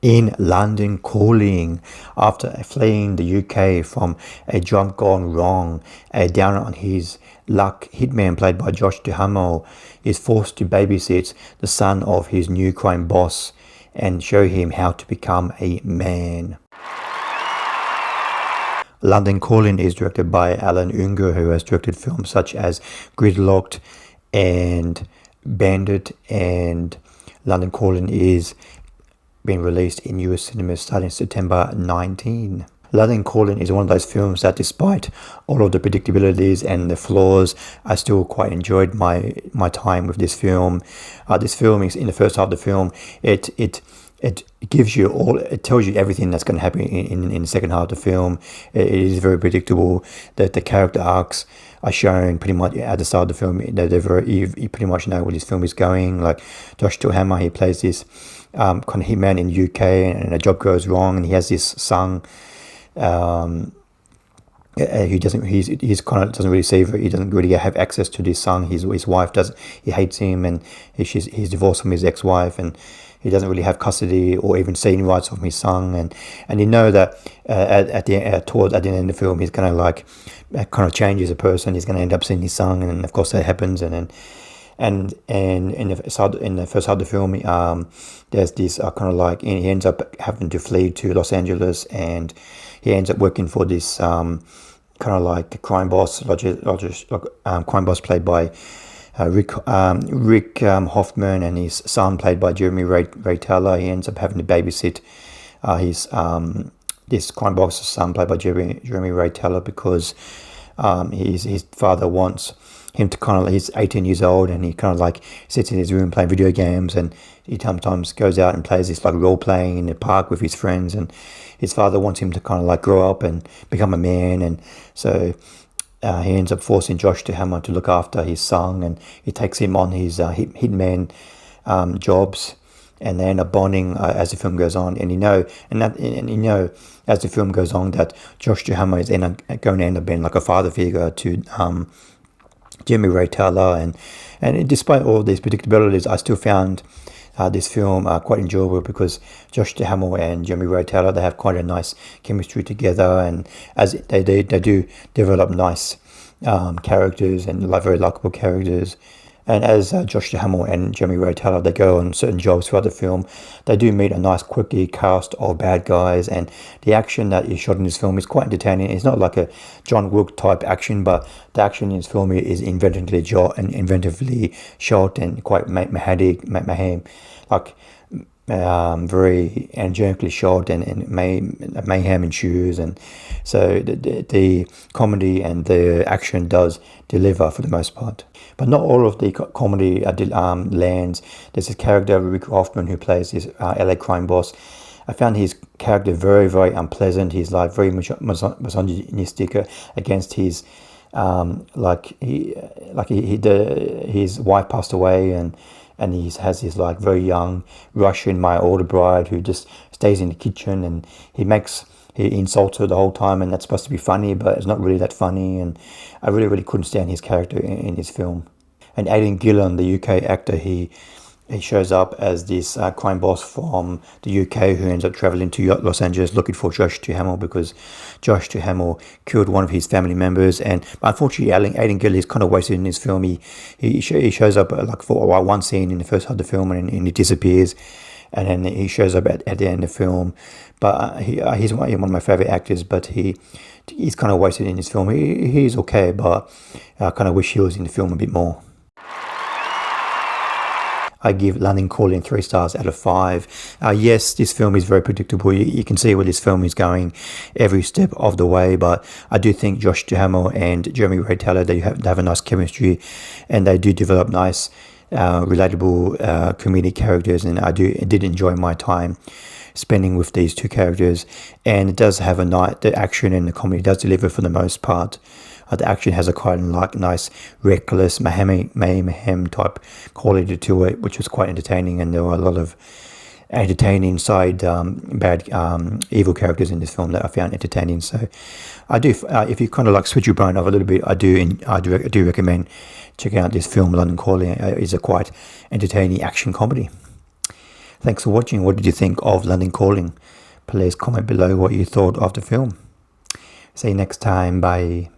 In London Calling, after fleeing the UK from a job gone wrong, a down on his luck hitman played by Josh Duhamel is forced to babysit the son of his new crime boss and show him how to become a man. London Calling is directed by Allan Ungar, who has directed films such as Gridlocked and Bandit, and London Calling is being released in US cinemas starting September 19. London Calling is one of those films that, despite all of the predictabilities and the flaws, I still quite enjoyed my time with this film. This film is, in the first half of the film, it gives you all, it tells you everything that's going to happen in the second half of the film. It is very predictable. That the character arcs are shown pretty much at the start of the film. You pretty much know where this film is going. Like Josh Duhamel, he plays this kind of hitman in the UK, and a job goes wrong, and he has this son. He doesn't really see, he doesn't really have access to this son. His wife does, he hates him, and he's divorced from his ex-wife, and he doesn't really have custody or even seeing rights of his son, and you know that at the end of the film, he's gonna kind of change as a person. He's gonna end up seeing his son, and of course that happens, and then and in the first half of the film, there's this he ends up having to flee to Los Angeles, and he ends up working for this crime boss, crime boss played by Rick Hoffman, and his son played by Jeremy Ray Taylor. He ends up having to babysit his this crime boss's son played by Jeremy Ray Taylor, because his father wants him to he's 18 years old, and he sits in his room playing video games, and he sometimes goes out and plays this role playing in the park with his friends, and his father wants him to grow up and become a man, and so he ends up forcing Josh Duhamel to look after his son, and he takes him on his hitman jobs, and they end up bonding as the film goes on, and you know as the film goes on that Josh Duhamel is going to end up being like a father figure to Jeremy Ray Taylor, and despite all these predictabilities, I still found this film quite enjoyable, because Josh Duhamel and Jeremy Ray Taylor, they have quite a nice chemistry together, and as they do develop nice characters, and very likable characters. And as Josh Duhamel and Jeremy Ray Taylor, they go on certain jobs throughout the film, they do meet a nice quirky cast of bad guys, and the action that is shot in this film is quite entertaining. It's not like a John Wick type action, but the action in this film is inventively shot and quite mayhem, very energetically shot, and mayhem ensues, and so the comedy and the action does deliver for the most part. But not all of the comedy lands. There's this character, Rick Hoffman, who plays this LA crime boss. I found his character very, very unpleasant. He's very misogynistic against his his wife passed away, and he has this very young Russian, my older bride, who just stays in the kitchen, and he insults her the whole time, and that's supposed to be funny, but it's not really that funny, and I really, really couldn't stand his character in this film. And Aidan Gillen, the UK actor, he shows up as this crime boss from the UK who ends up traveling to Los Angeles looking for Josh Duhamel, because Josh Duhamel killed one of his family members. And unfortunately, Aidan Gillen is kind of wasted in this film. He shows up for one scene in the first half of the film, and he disappears, and then he shows up at the end of the film. But he's one of my favorite actors, but he's kind of wasted in this film. He's okay, but I kind of wish he was in the film a bit more. I give London Calling 3 stars out of 5. Yes, this film is very predictable. You can see where this film is going every step of the way, but I do think Josh Duhamel and Jeremy Ray Taylor, they have a nice chemistry, and they do develop nice, relatable comedic characters, and I did enjoy my time spending with these two characters. And it does have the action and the comedy does deliver for the most part. The action has a quite nice, reckless, mayhem type quality to it, which was quite entertaining, and there were a lot of entertaining side evil characters in this film that I found entertaining. So I do, if you kind of switch your brain off a little bit, I do recommend checking out this film. London Calling is a quite entertaining action comedy. Thanks for watching. What did you think of London Calling? Please comment below what you thought of the film. See you next time. Bye.